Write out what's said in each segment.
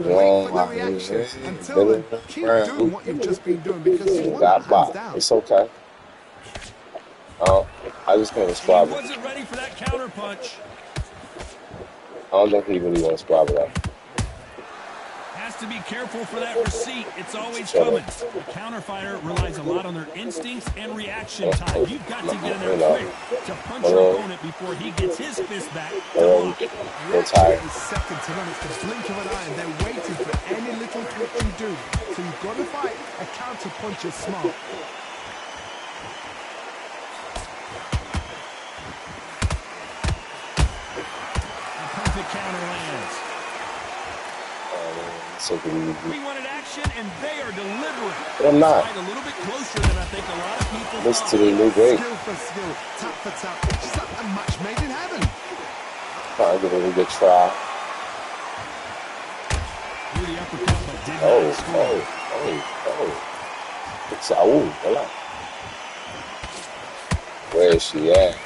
Wait for the reaction. Until then, keep doing what you've just been doing because you won that hands down. It's okay. I just want to squabble. He wasn't ready for that counter punch. I don't think he really wants to squabble that. Has to be careful for that receipt. It's always coming. The counter fighter relies a lot on their instincts and reaction time. You've got to get in there quick to punch your opponent before he gets his fist back to block. Reaction is second to none. It's the blink of an eye, and they're waiting for any little twitch you do. So you've got to fight a counter punch is smart. The perfect counter lands. So we wanted action, and they are delivering. But I'm not. A little bit closer than I think a lot of people listen to the new break. Skill for skill, tap for tap. It's like a match made in heaven. I'll give it a good try. The uppercut, but did not score. It's hola. Where is she at?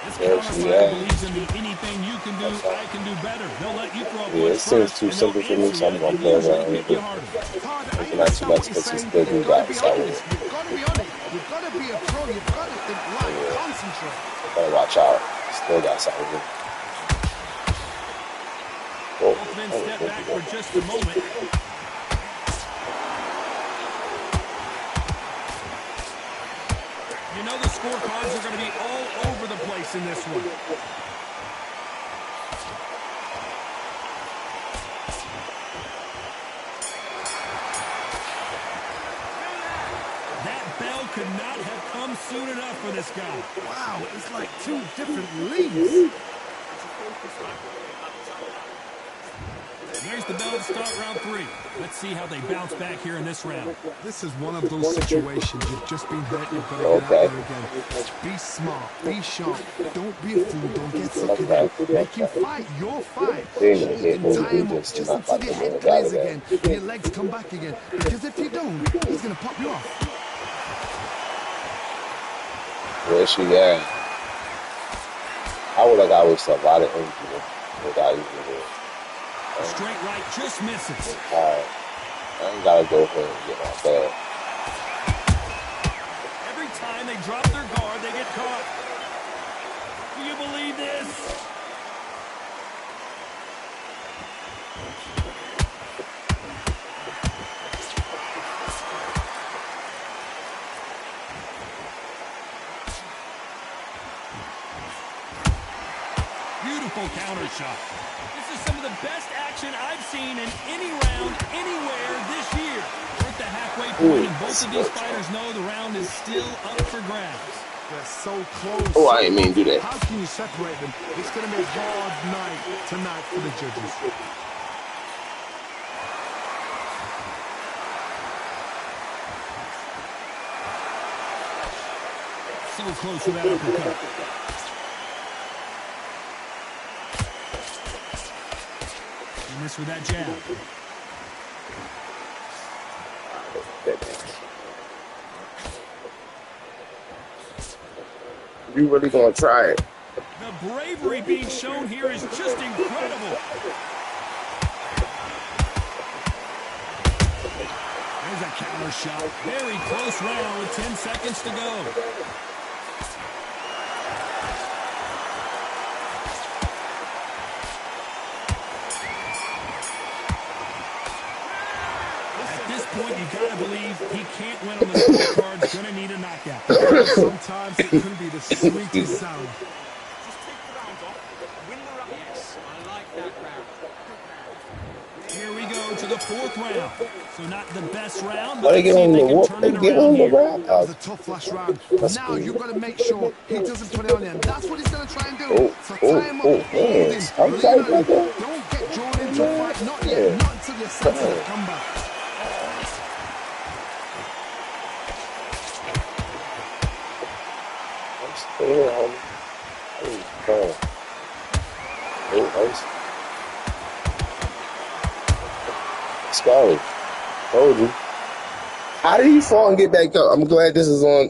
This counter believes in me. Anything you can do, I can do better. They'll let you throw a it seems too simple for me, so I'm going to play around with it. It's not too much because he's still doing that. You've got to be on it. You've got to be a pro. You've got to think live, concentrate. Gotta watch out. Still got something. Both men step back for just a moment. You know the scorecards are going to be all over the place in this one. That bell could not have come soon enough for this guy. Wow, it's like two different leagues. There's the bell to start round 3. Let's see how they bounce back here in this round. This is one of those situations. You've just been hurt. You've got to get out there again. Be smart. Be sharp. Don't be a fool. Don't get sucked in. Make him fight your fight. And tie him up just until your head clears again and your legs come back again. Because if you don't, he's going to pop you off. Where's she at? I would have got with a lot of energy without even doing it. Straight right just misses. Alright. I ain't gotta go for it and get my bag. Every time they drop their guard, they get caught. Do you believe this? Beautiful counter shot. This is some of the best action I've seen in any round, anywhere this year. We're at the halfway point, and both of these fighters know the round is still up for grabs. They're so close. Oh, I didn't mean to do that. How can you separate them? It's going to be a hard night tonight for the judges. So close with that uppercut. And this with that jab. You really gonna try it? The bravery being shown here is just incredible. There's a counter shot. Very close round with 10 seconds to go. Point, you gotta believe he can't win on the scorecard. Gonna need a knockout. Sometimes it can be the sweetest sound. Just take the round off. Win the round. Yes, I like that round. Here we go to the 4th round. So not the best round, but get on the round. That was a tough last round. Now you've got to make sure he doesn't put it on him. That's what he's gonna try and do. So tie him up, hold him, don't get drawn into a fight. Not yet. Not until you're set to come back. Squabble. Told you. How did he fall and get back up? I'm glad this is on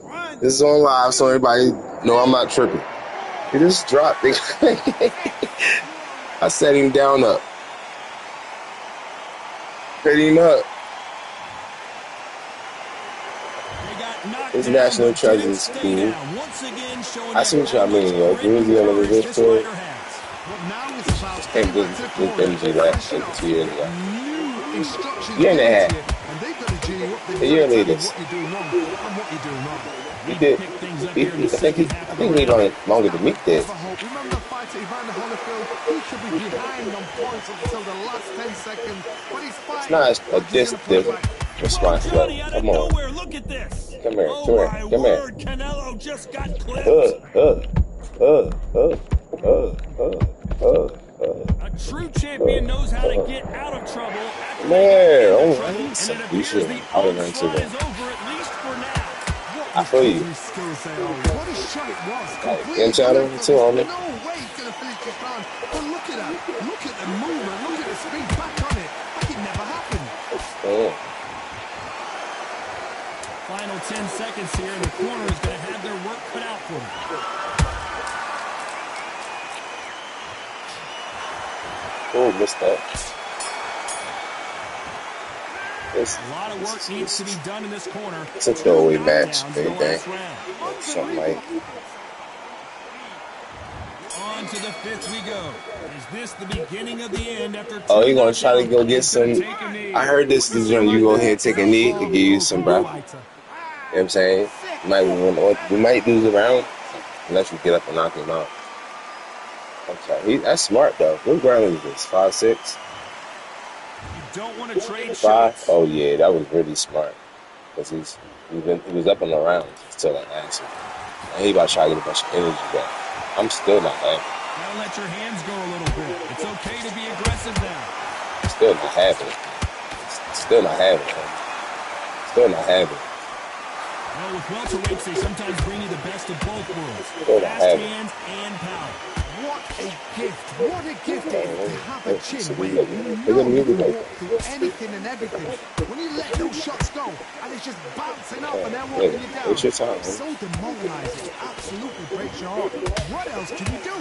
live so everybody know I'm not tripping. He just dropped it. I set him down up. Hit him up. His national treasure is cool. I see what y'all mean, yo. Jersey on the reverse court. Can't just MG that like 2 years ago. Year and a half. A year later. He did. I think he made on it longer than me did. It's not a different response, though. Come on. Come here. Canelo just got clipped. A true champion knows how to get out of trouble. Man, oh, you should out of into that. I feel you. Game channel too, homie. No way he's gonna finish this round. But look at that. Look at the movement. Look at the speed back on it. Like it never happened. Final 10 seconds here, and the corner is going to have their work cut out for them. Oh, missed that. A lot of work needs to be done in this corner. It's a throwaway match, baby. Something like. On to the fifth we go. Is this the beginning of the end after? Oh, you gonna try to go get some? I heard this is when you go ahead and take a knee to give you some, bro. You know what I'm saying? We might lose a round unless you get up and knock him out. Okay, that's smart though. What ground is this? 5'6"? Don't want to trade 5? Oh yeah, that was really smart. Because he was up on the rounds until that answer. And he about to try to get a bunch of energy back. I'm still not happy. Gotta let your hands go a little bit. It's okay to be aggressive now. Still not happy. Still not happy. Still not happy. Well, with welterweights, they sometimes bring you the best of both worlds. Still not Fast happy. hands and power. What a gift. What a gift it is to have a chin where you know you can walk through anything and everything. When you let those shots go and it's just bouncing up and they're walking you down. It's your time, It's so demoralizing. It absolutely breaks your heart. What else can you do?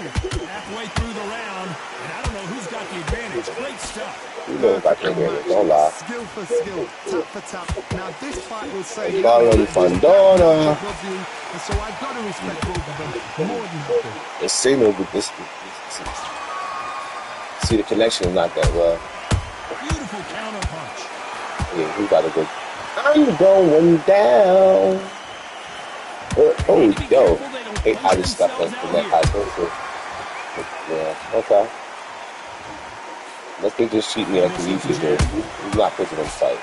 Halfway through the round, and I don't know who's got the advantage. Great stuff. You know if I can get it, don't lie. Skill for skill, tap for tap. Now this fight will say Following Fandona. and so I gotta respect both of them more than happy. The signal with this. See, the connection is not that well. Beautiful counter punch. Yeah, we gotta go. I'm going down. Oh, yo. Hey, I just stopped up from that high post. Yeah, okay. Let's get this cheat me after you sit there. He's not picking him fight.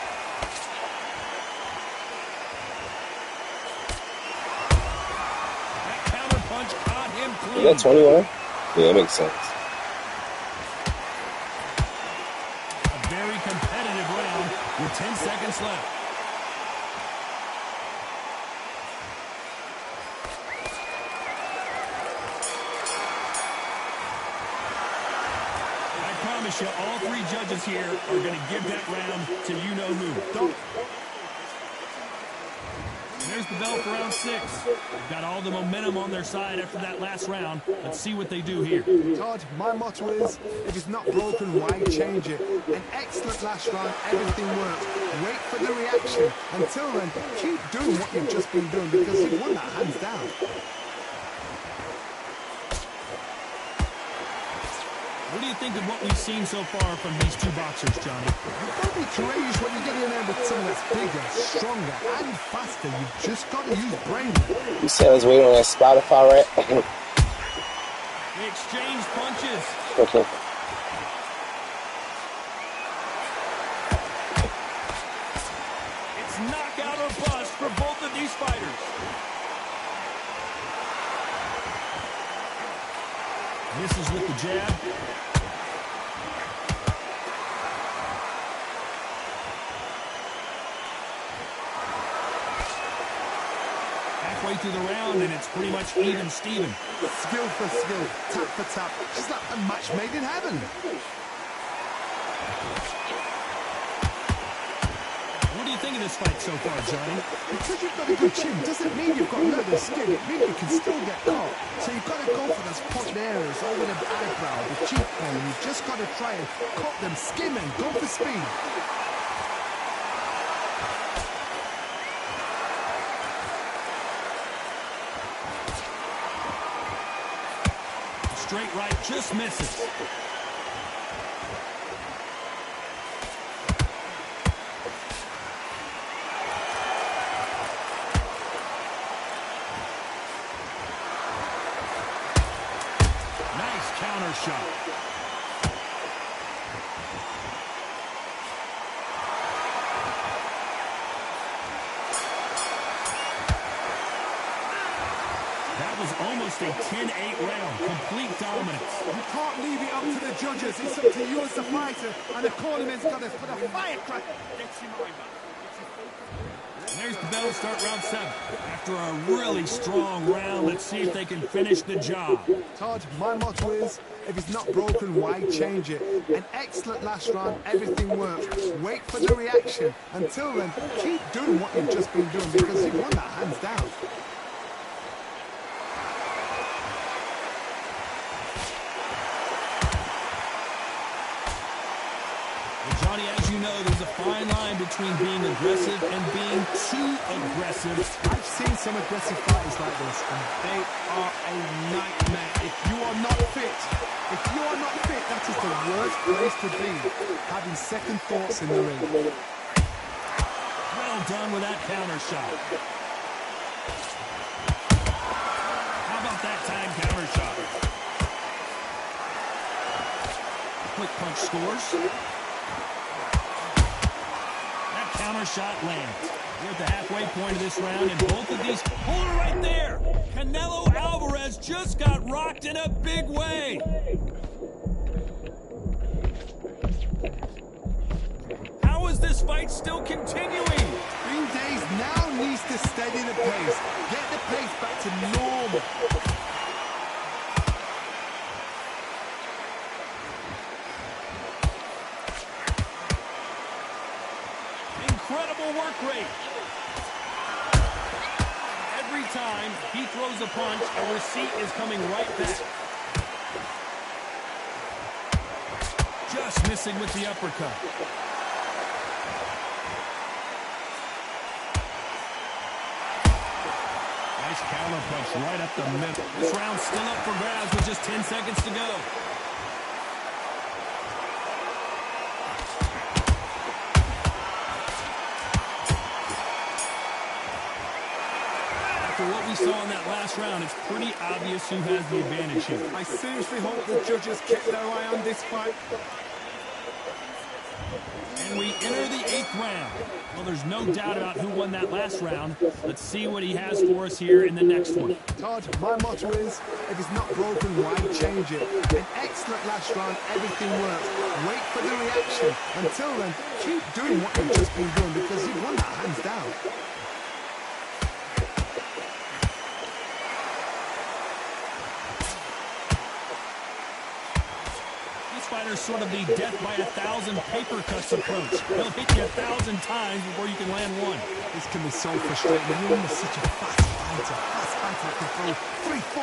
That counter punch caught him clean. Is that 21? Yeah, that makes sense. A very competitive round with 10 seconds left. You, all three judges here are going to give that round to you-know-who. There's the bell for round 6. They've got all the momentum on their side after that last round. Let's see what they do here. Todd, my motto is, if it's not broken, why change it? An excellent last round, everything worked. Wait for the reaction. Until then, keep doing what you've just been doing because you've won that hands down. What do you think of what we've seen so far from these two boxers, Johnny? You've got to be courageous when you get in there with someone that's bigger, stronger, and faster. You've just got to use brain. You said I was waiting on that Spotify, right? They exchange punches. It's knockout or bust for both of these fighters. Misses with the jab. Halfway through the round, and it's pretty much even Steven. Skill for skill, tap for tap. Just like a match made in heaven. What do you think of this fight so far, Johnny? Because you've got a good chin doesn't mean you've got leather skin. It means you can still get caught. So you've got to go for those point areas over the eyebrow, the cheekbone. You've just got to try and cut them, skim and go for speed. straight right, just misses. Nice counter shot. That was almost a 10-8 round. Complete dominance. You can't leave it up to the judges. It's up to you as the fighter. And the cornerman's got to put a firecracker. There's the bell to start round 7. After a really strong round, let's see if they can finish the job. Todd, my motto is, if it's not broken, why change it? An excellent last round, everything worked. Wait for the reaction. Until then, keep doing what you've just been doing because you've won that hands down. Johnny, as you know, there's a fine line between being aggressive and being too aggressive. I've seen some aggressive fighters like this, and they are a nightmare. If you are not fit, that is the worst place to be, having second thoughts in the ring. Well done with that counter shot. How about that time counter shot? Quick punch scores. Counter shot lands. We're at the halfway point of this round, and both of these... Hold it right there! Canelo Alvarez just got rocked in a big way. How is this fight still continuing? Green Days now needs to steady the pace. Get the pace back to normal. Incredible work rate. Every time he throws a punch, a receipt is coming right back. Just missing with the uppercut. Nice counter punch right up the middle. This round's still up for grabs with just 10 seconds to go. What we saw in that last round, it's pretty obvious who has the advantage here. I seriously hope the judges kept their eye on this fight. And we enter the 8th round. Well, there's no doubt about who won that last round. Let's see what he has for us here in the next one. Todd, my motto is, if it's not broken, why change it? An excellent last round, everything works. Wait for the reaction. Until then, keep doing what you've just been doing because you've won that hands down. Fighter's sort of the death by 1,000 paper cuts approach. He'll hit you 1,000 times before you can land one. This can be so frustrating. You're such a fast fighter that can throw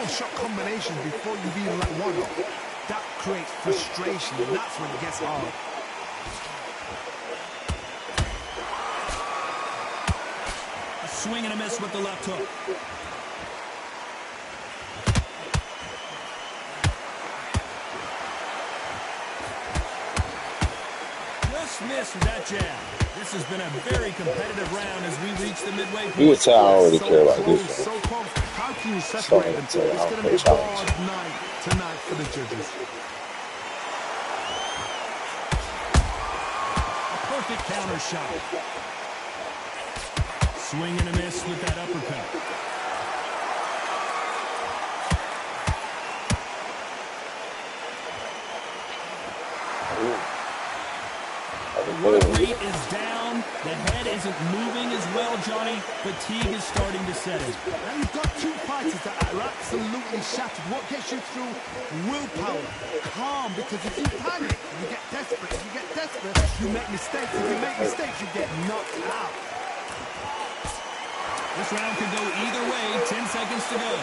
3-4 shot combinations before you've even let one off. That creates frustration, and that's when it gets hard. A swing and a miss with the left hook. Missed with that jab. This has been a very competitive round as we reach the midway point. You would tell I don't really care about this one. So close. How can you separate them? It's going to be a hard night tonight for the judges. A perfect counter shot. Swing and a miss with that uppercut. The work rate is down. The head isn't moving as well, Johnny. Fatigue is starting to set in. Now you've got two fighters that are absolutely shattered. What gets you through? Willpower. Calm, because if you panic, you get desperate. If you get desperate, you make mistakes. If you make mistakes, you get knocked out. This round could go either way. 10 seconds to go.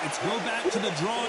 Let's go back to the draw.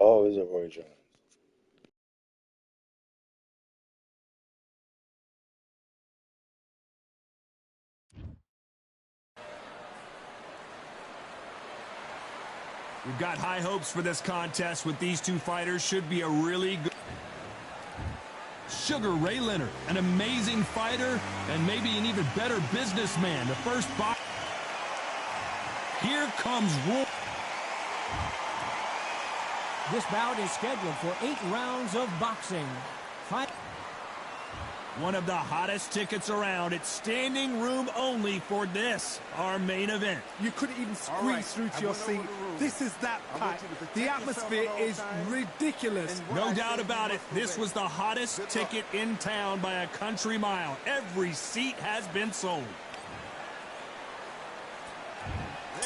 Oh, it's a Roy Jones. We've got high hopes for this contest with these two fighters. Should be a really good... Sugar Ray Leonard, an amazing fighter and maybe an even better businessman. The first box. Here comes Roy. This bout is scheduled for 8 rounds of boxing. One of the hottest tickets around. It's standing room only for this, our main event. You couldn't even squeeze through to your seat. This is that packed. The atmosphere is ridiculous. No doubt about it. This was the hottest ticket in town by a country mile. Every seat has been sold.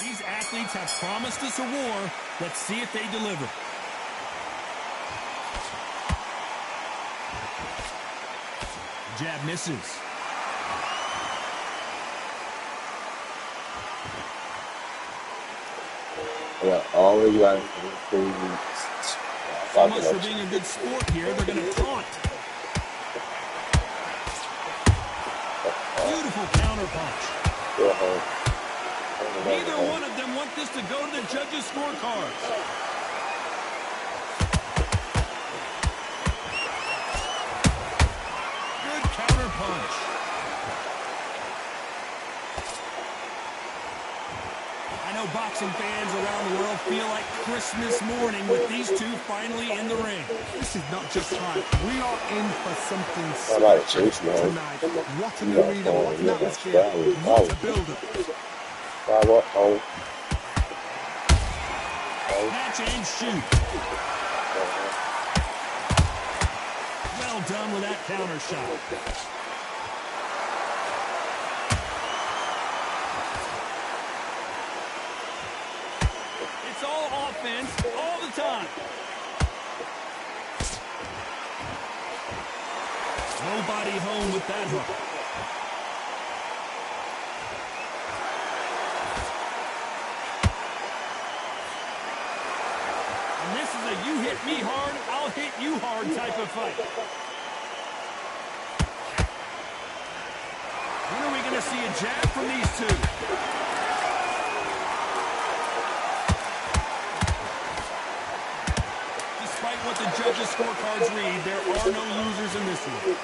These athletes have promised us a war. Let's see if they deliver. Jab misses. Yeah, always got So much for being a good sport here. They're going to taunt. Beautiful counter punch. Neither one of them want this to go to the judges' scorecards. Punch. I know boxing fans around the world feel like Christmas morning with these two finally in the ring. This is not just hype. We are in for something special tonight. What an arena, what an atmosphere, what a build-up. Catch and shoot. Well done with that counter shot. It's all offense all the time. Nobody home with that hook. And this is a you hit me hard, I'll hit you hard type of fight. When are we going to see a jab from these two? Despite what the judges' scorecards read, there are no losers in this one.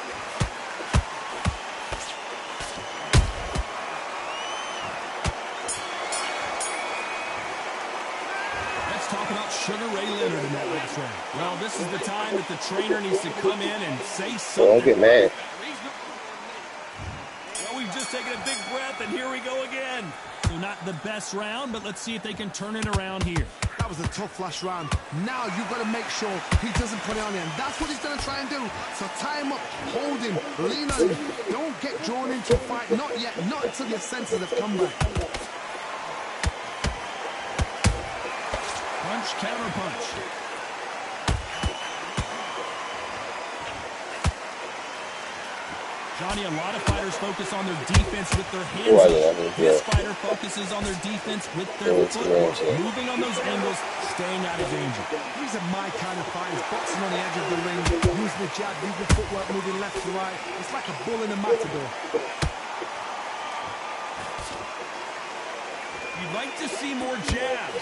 Let's talk about Sugar Ray Leonard in that last round. Well, this is the time that the trainer needs to come in and say something. Don't get mad. We've just taken a big breath, and here we go again. So not the best round, but let's see if they can turn it around here. That was a tough last round. Now you've got to make sure he doesn't put it on him. That's what he's going to try and do. So tie him up, hold him, lean on him. Don't get drawn into a fight. Not yet. Not until your senses have come back. Punch, counter punch. Johnny, a lot of fighters focus on their defense with their hands up. This fighter focuses on their defense with their footwork, moving on those angles, staying out of danger. These are my kind of fighters, boxing on the edge of the ring, using the jab, using the footwork, moving left to right. It's like a bull in a matador. You'd like to see more jabs.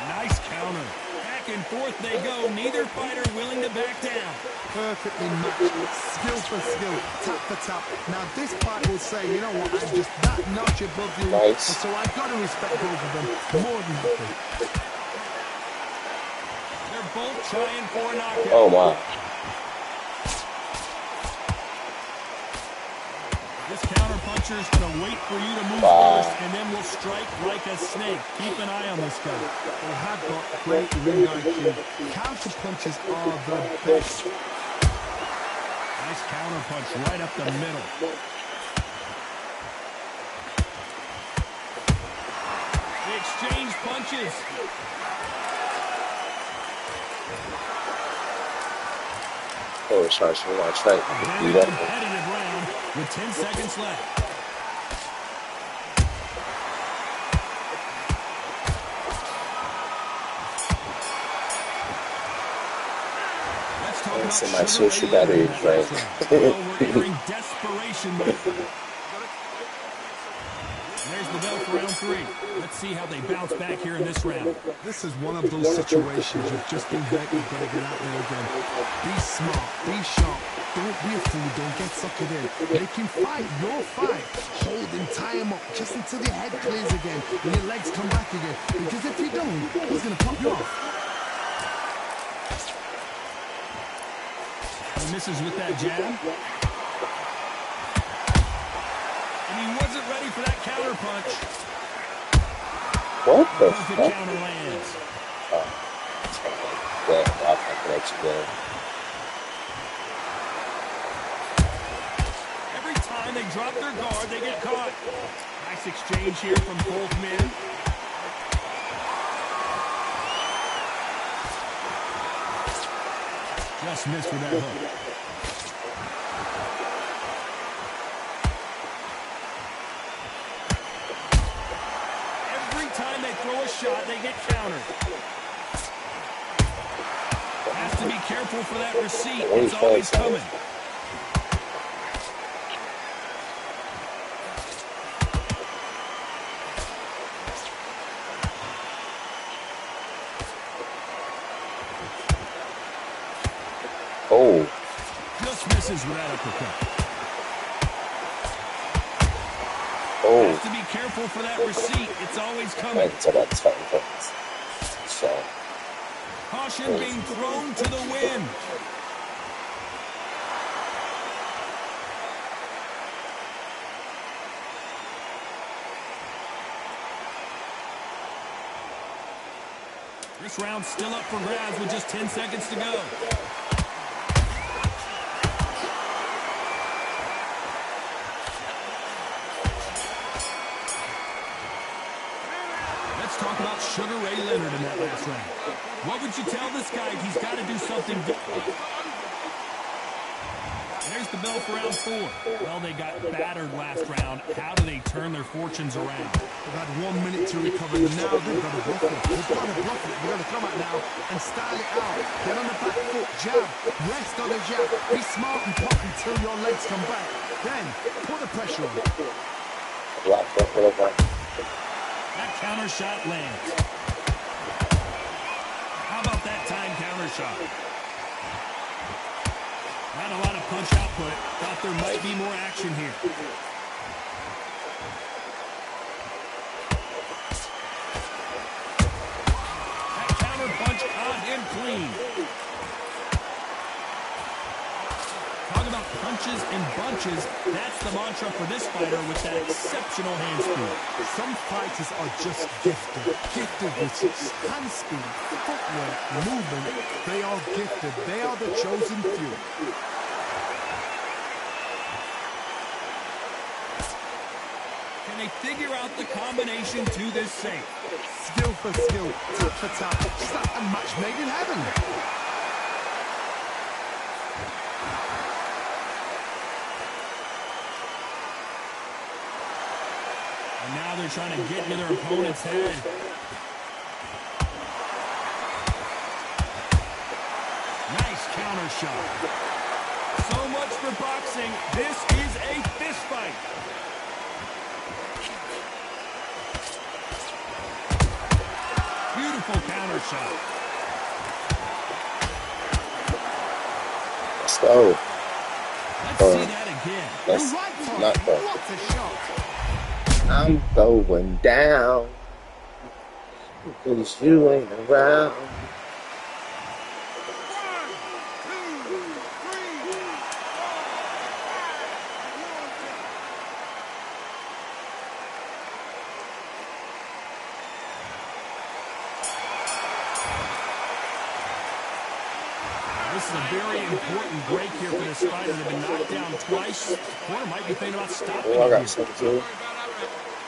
Nice counter. Back and forth they go. Neither fighter willing to back down. Perfectly matched. Skill for skill. Tap for tap. Now this fight will say, you know what, I'm just that notch above you. Nice. And so I've got to respect both of them more than happy. They're both trying for a knockout. Oh, my. This counter-puncher is going to wait for you to move first, and then will strike like a snake. Keep an eye on this guy. They have got great ring IQ. Counter-punches are the best. Nice counter-punch right up the middle. They exchange punches. Oh, it's trying to watch that. Very competitive round with 10 seconds left. Let's talk about my social battery is right. Well, we're entering desperation mode. There's the bell for round 3. Let's see how they bounce back here in this round. This is one of those situations you've just been there, you've got to get out there again. Be smart, be sharp, don't be a fool, don't get suckered in. Make him fight your fight. Hold him, tie him up, just until your head clears again and your legs come back again. Because if you don't, he's going to pop you off. He misses with that jab. And he wasn't ready for that counter punch. What the Perfect fuck? counter lands. Yeah, I'll let you go. Every time they drop their guard, they get caught. Nice exchange here from both men. Just missed with that hook. Time they throw a shot, they get countered. Has to be careful for that receipt. It's always coming. Oh. Just misses with that uppercut. Oh. Has to be careful for that receipt. It's always coming. Caution being thrown to the wind. This round's still up for grabs with just 10 seconds to go. Talk about Sugar Ray Leonard in that last round. What would you tell this guy? He's got to do something different. There's the bell for round 4. Well, they got battered last round. How do they turn their fortunes around? They've had 1 minute to recover. Now they've got to bluff it. They've got to bluff it. They've got to come out now and style it out. Get on the back foot, jab, rest on the jab. Be smart and pop until your legs come back. Then put the pressure on. That counter shot lands. How about that time counter shot? Not a lot of punch output. Thought there might be more action here. That counter punch caught him clean. Talk about punches and bunches. That's the mantra for this fighter with that exceptional hand speed. Some fighters are just gifted. Gifted with hand speed, footwork, movement. They are gifted. They are the chosen few. Can Can they figure out the combination to this safe? Skill for skill, tap for tap. Just like a match made in heaven. And now they're trying to get into their opponent's head. Nice counter shot. So much for boxing. This is a fist fight. Beautiful counter shot. Let's go. Let's see that again. That's Right foot. not the. What a shot. I'm going down because you ain't around. This is a very important break here for this fighter. They've been knocked down twice. The corner might be thinking about stopping Oh, I it got here. something too.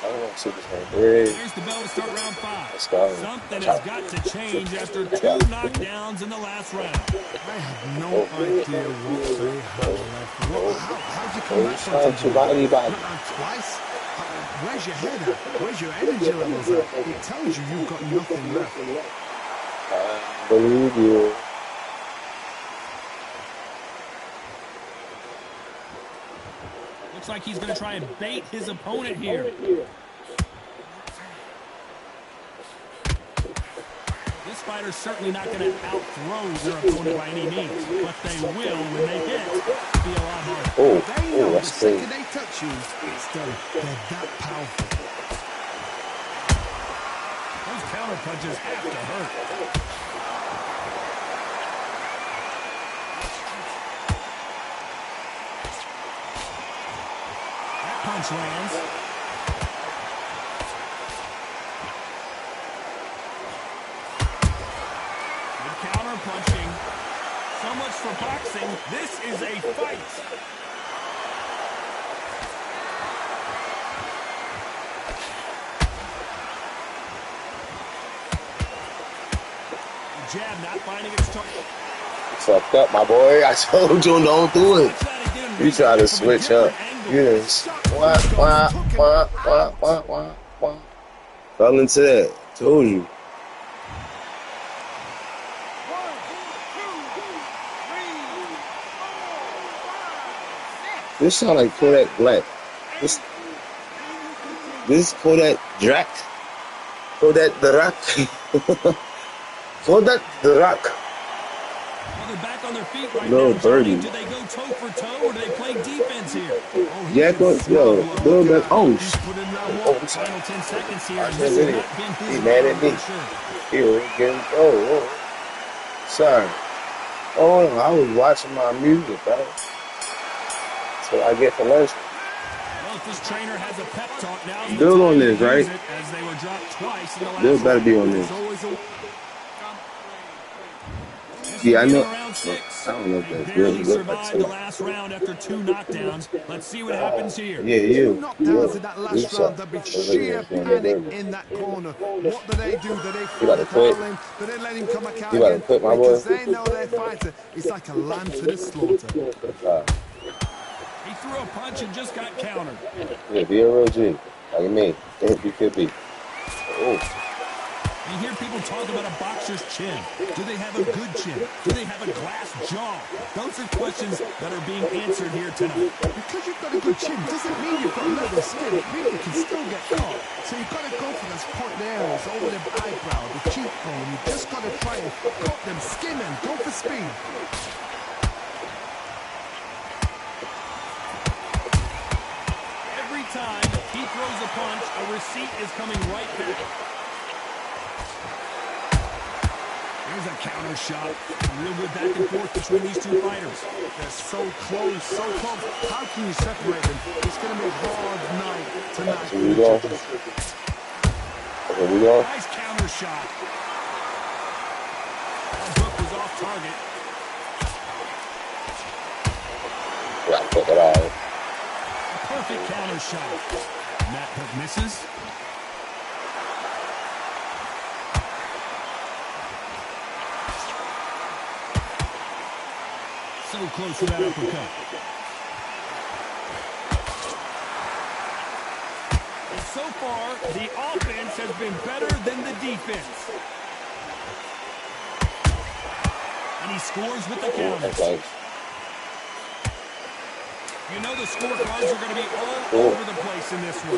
I want to see this one. There's the bell to start round 5. Let's go. Something has got to change after 2 knockdowns in the last round. I have no idea what they have left. How'd you come back from Trying to body body. twice? Where's your head at? Where's your energy levels at? It tells you you've got nothing left. I believe you. Looks like he's going to try and bait his opponent here. This fighter's certainly not going to outthrow their opponent by any means, but they will, when they hit, be a lot harder. They know the that's crazy. second they touch you, it's done. They're that powerful. Those counter punches have to hurt. That punch lands. Good counter punching. So much for boxing. This is a fight. Jab not finding its target. Fucked up, my boy. I told you don't do it. You try to switch up. You just wah. Fell into that. Told you. This sound like Kodak Black. This Kodak Drac. Kodak the Rock. Kodak the Rock. Well, they're back on their feet right Little now. birdie. Do they go toe for toe or do they play defense here? Yeah, yo, little bit. Oh, Final 10 seconds here. I This can't has believe not it. been He his mad round at me. for sure. he was getting. Oh. Sorry. Oh, no, I was watching my music, bro. That's what I get for lunch. Well, if this trainer has a pep talk now, Bill on this, right? As they were dropped twice in the last Bill better be on round. this. It's always a Yeah, I know. Round 6. I don't know if They that's barely good. survived the last round after 2 knockdowns. Let's see what happens here. Yeah, you. Knockdowns in that last round, there'll be sheer panic in that corner. What do? They do they You about to quit? foul him? Do they let him come back out You about to again? quit, my boy? Because they know their fighter is like a lamb to the slaughter. He threw a punch and just got countered. Yeah, be a real G. Like me. Think you could be. Oh. You hear people talk about a boxer's chin. Do they have a good chin? Do they have a glass jaw? Those are questions that are being answered here tonight. Because you've got a good chin doesn't mean you've got leather skin. It means you can still get caught. So you've got to go for those point areas over the eyebrow, the cheekbone. You've just got to try and cut them, skin them, go for speed. Every time he throws a punch, a receipt is coming right back. Here's a counter shot. Real good back and forth between these two fighters. They're so close, so close. How can you separate them? It's going to be a hard night tonight. Here we go. Here we go. Nice counter shot. That hook was off target. Yeah, put it out. Perfect counter shot. And that hook misses. So close to that uppercut. And so far, the offense has been better than the defense. And he scores with the counter. You know the scorecards are going to be all over the place in this one.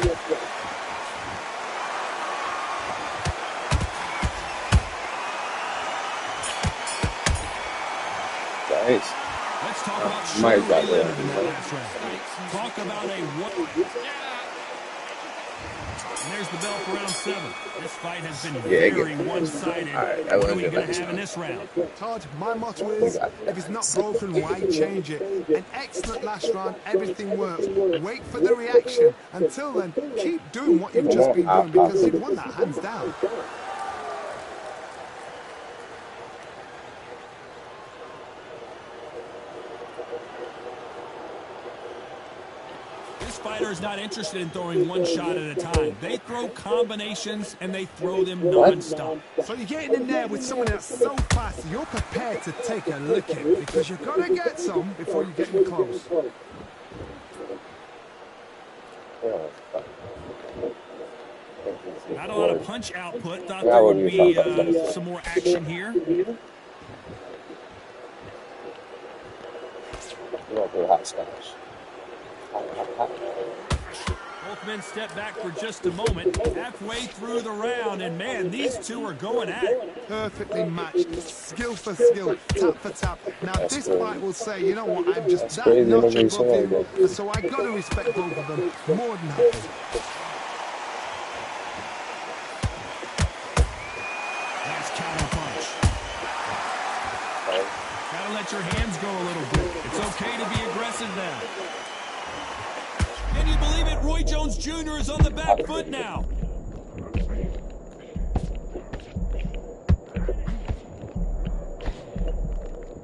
Nice. Let's talk about Sugar Ray Leonard in that last round. Talk about a one. And there's the bell for round 7. This fight has been very one-sided. Right, what are we going to have in this round? Todd, my motto is, if it's not broken, why change it? An excellent last round, everything works. Wait for the reaction. Until then, keep doing what you've just been doing because you've won that hands down. Fighter is not interested in throwing one shot at a time. They throw combinations and they throw them non-stop. So you're getting in there with someone that's so fast, you're prepared to take a licking because you've got to get some before you get in close. Not a lot of punch output. Thought there would be some more action here. Both men step back for just a moment, halfway through the round, and man, these two are going at it. Perfectly matched, skill for skill, tap for tap. Now this fight will say, you know what, I'm just that notch above you, and so I got to respect both of them more than happy. Nice counter punch. Gotta let your hands go a little bit. It's okay to be aggressive now. Can you believe it? Roy Jones Jr. is on the back foot now.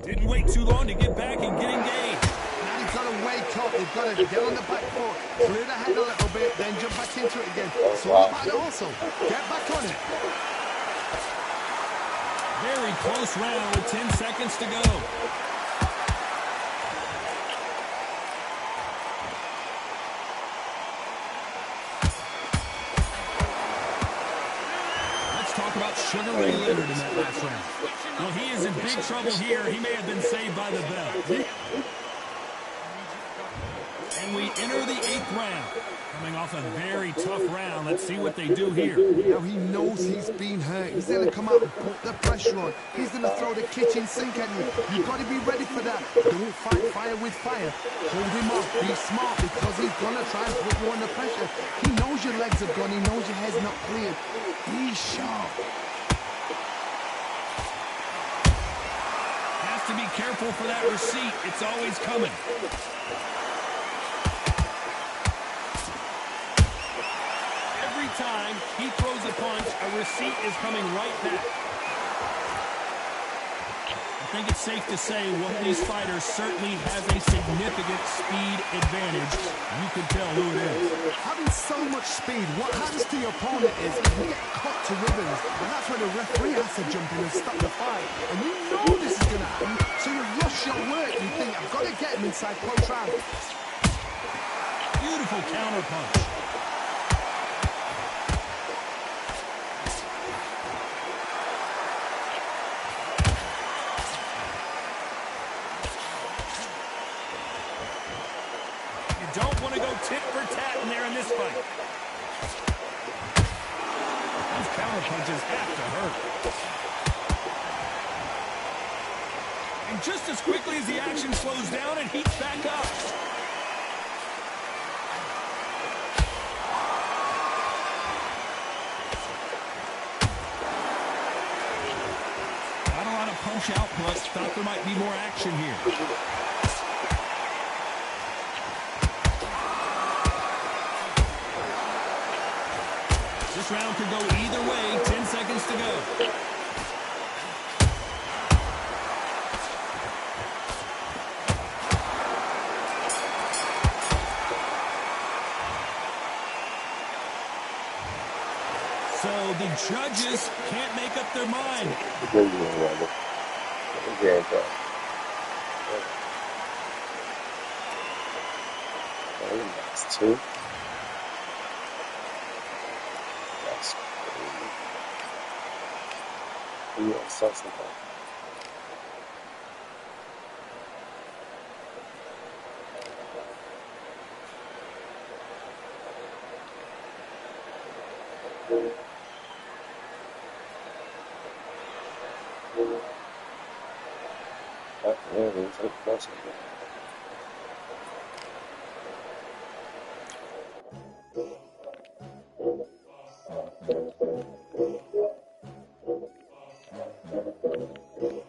Didn't wait too long to get back and get engaged. Now you've got to wake up. You've got to get on the back foot, clear the head a little bit, then jump back into it again. So also, get back on it. Very close round with 10 seconds to go. Sugar Ray Leonard in that last round. Well, he is in big trouble here. He may have been saved by the bell. And we enter the 8th round. Coming off a very tough round. Let's see what they do here. Now he knows he's been hurt. He's going to come out and put the pressure on. He's going to throw the kitchen sink at you. You've got to be ready for that. Don't fight fire with fire. Hold him off. Be smart because he's going to try and put you under pressure. He knows your legs are gone. He knows your head's not clear. Be sharp. Has to be careful for that receipt. It's always coming. Every time he throws a punch, a receipt is coming right back. I think it's safe to say one of these fighters certainly has a significant speed advantage. You can tell who it is. Having so much speed, what happens to your opponent is you get cut to ribbons, and that's when the referee has to jump in and stop the fight. And you know this is going to happen, so you rush your work. You think, I've got to get him inside close round. Beautiful counter punch. Don't want to go tit for tat in there in this fight. These counter punches have to hurt. And just as quickly as the action slows down, it heats back up. Not a lot of punch output. Thought there might be more action here. This round could go either way. 10 seconds to go. So the judges can't make up their mind. That's two. That's crazy. Yeah, something.